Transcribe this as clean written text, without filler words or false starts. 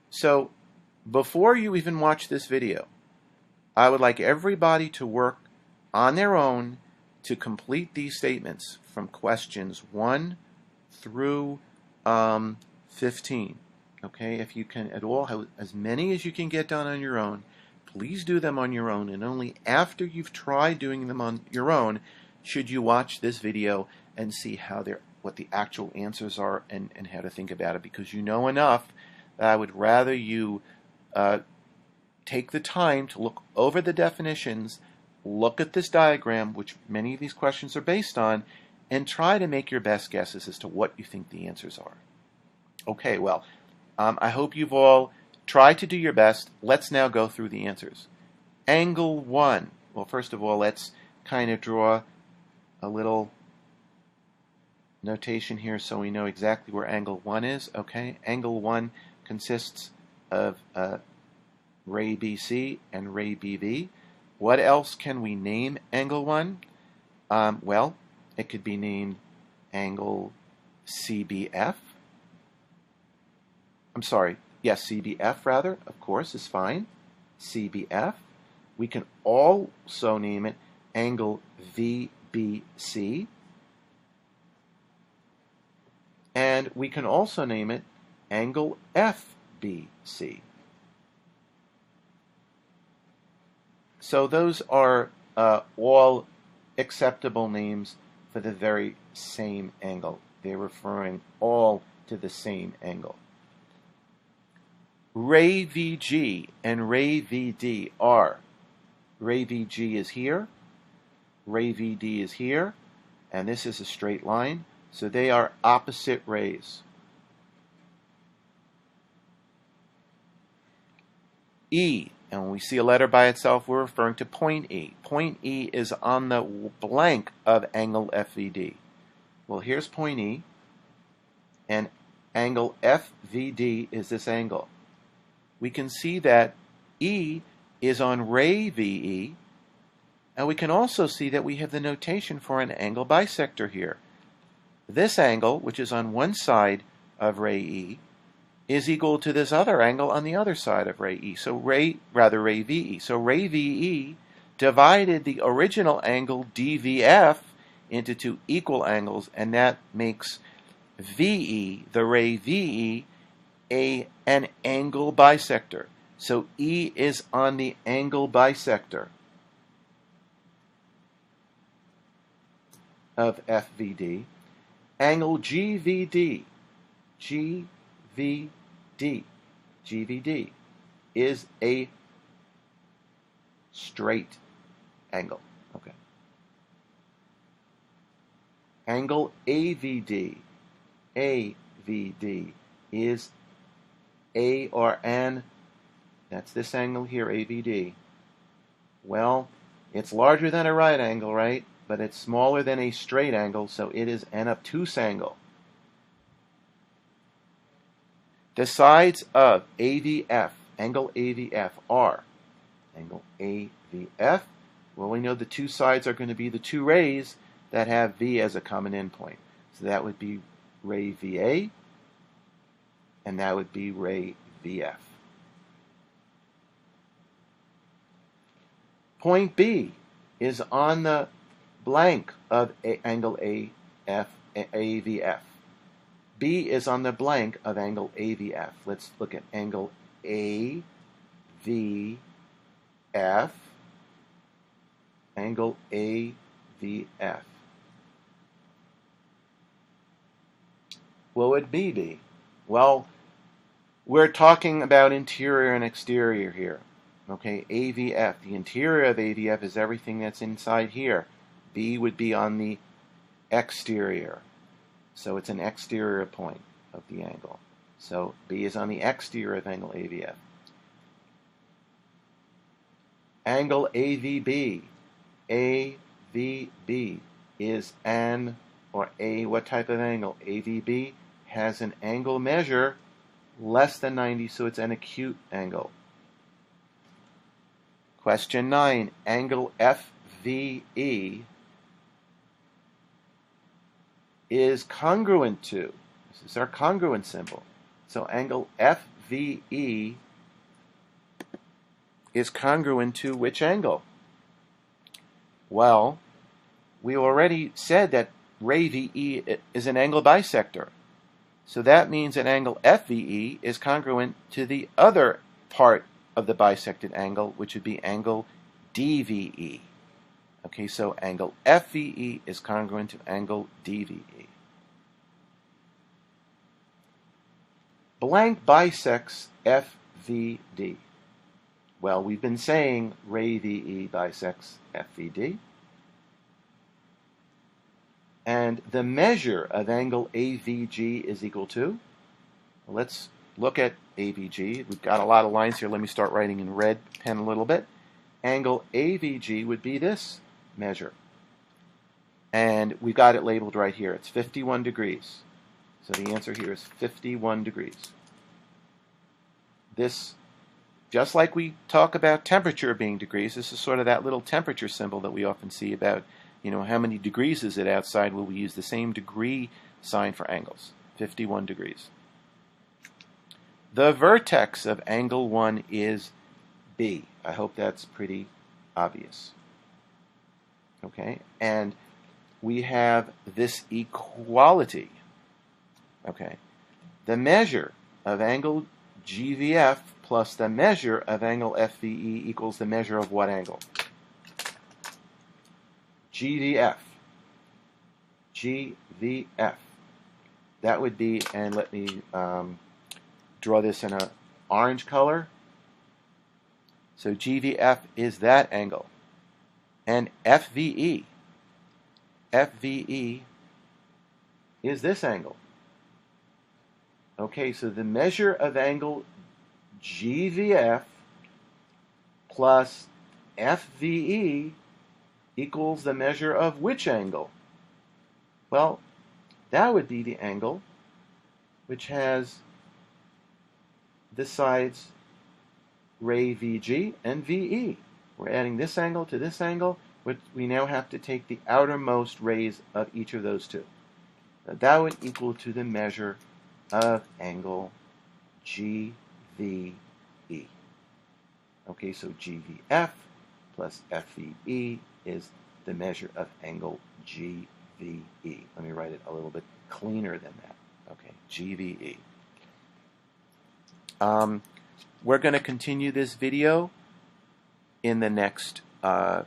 So before you even watch this video, I would like everybody to work on their own to complete these statements from questions 1 through 15. Okay, if you can at all, have as many as you can get done on your own, please do them on your own, and only after you've tried doing them on your own should you watch this video and see how what the actual answers are and how to think about it, because you know enough that I would rather you take the time to look over the definitions, look at this diagram, which many of these questions are based on, and try to make your best guesses as to what you think the answers are. Okay, well, I hope you've all tried to do your best. Let's now go through the answers. Angle 1. Well, first of all, let's kind of draw a little notation here so we know exactly where angle 1 is. Okay, angle 1 consists of ray BC and ray BV. What else can we name angle 1? Well, it could be named angle CBF. I'm sorry, yes, CBF rather, of course, is fine. CBF. We can also name it angle VBC. And we can also name it angle FBC. So those are all acceptable names for the very same angle. They're referring all to the same angle. Ray VG and ray VD are, ray VG is here, ray VD is here, and this is a straight line, so they are opposite rays. E, and when we see a letter by itself, we're referring to point E. Point E is on the blank of angle FVD. Well, here's point E, and angle FVD is this angle. We can see that E is on ray VE, and we can also see that we have the notation for an angle bisector here. This angle, which is on one side of ray E, is equal to this other angle on the other side of ray E. So ray VE. So ray VE divided the original angle DVF into two equal angles, and that makes VE, the ray VE, an angle bisector. So E is on the angle bisector of FVD. Angle GVD, GVD is a straight angle. Okay. Angle AVD is a or an, that's this angle here, AVD. Well, it's larger than a right angle, right? But it's smaller than a straight angle, so it is an obtuse angle. The sides of AVF, angle AVF, are angle AVF. Well, we know the two sides are going to be the two rays that have V as a common endpoint. So that would be ray VA, and that would be ray VF. Point B is on the blank of angle AVF. B is on the blank of angle AVF. Let's look at angle AVF, angle AVF. What would B be? Well, we're talking about interior and exterior here. Okay, AVF, the interior of AVF is everything that's inside here. B would be on the exterior. So it's an exterior point of the angle. So B is on the exterior of angle AVF. Angle AVB. AVB is an, or a, what type of angle? AVB has an angle measure less than 90, so it's an acute angle. Question 9, angle FVE is congruent to, this is our congruent symbol. So angle FVE VE is congruent to which angle? Well, we already said that ray VE is an angle bisector. So that means that angle FVE is congruent to the other part of the bisected angle, which would be angle DVE. Okay, so angle FVE is congruent to angle DVE. Blank bisects FVD. Well, we've been saying ray VE bisects FVD. And the measure of angle AVG is equal to, let's look at AVG. We've got a lot of lines here. Let me start writing in red pen a little bit. Angle AVG would be this measure. And we've got it labeled right here. It's 51 degrees. So the answer here is 51 degrees. This, just like we talk about temperature being degrees, this is sort of that little temperature symbol that we often see about, you know, how many degrees is it outside? Well, we use the same degree sign for angles, 51 degrees. The vertex of angle 1 is B. I hope that's pretty obvious. Okay, and we have this equality. Okay, the measure of angle GVF plus the measure of angle FVE equals the measure of what angle? GVF. GVF. That would be, and let me draw this in an orange color. So GVF is that angle. And FVE. FVE is this angle. Okay, so the measure of angle GVF plus FVE equals the measure of which angle? Well, that would be the angle which has the sides ray VG and VE. We're adding this angle to this angle, but we now have to take the outermost rays of each of those two. Now, that would equal to the measure of angle GVE. Okay, so GVF plus FVE is the measure of angle GVE. Let me write it a little bit cleaner than that. Okay, GVE. We're going to continue this video in the next file.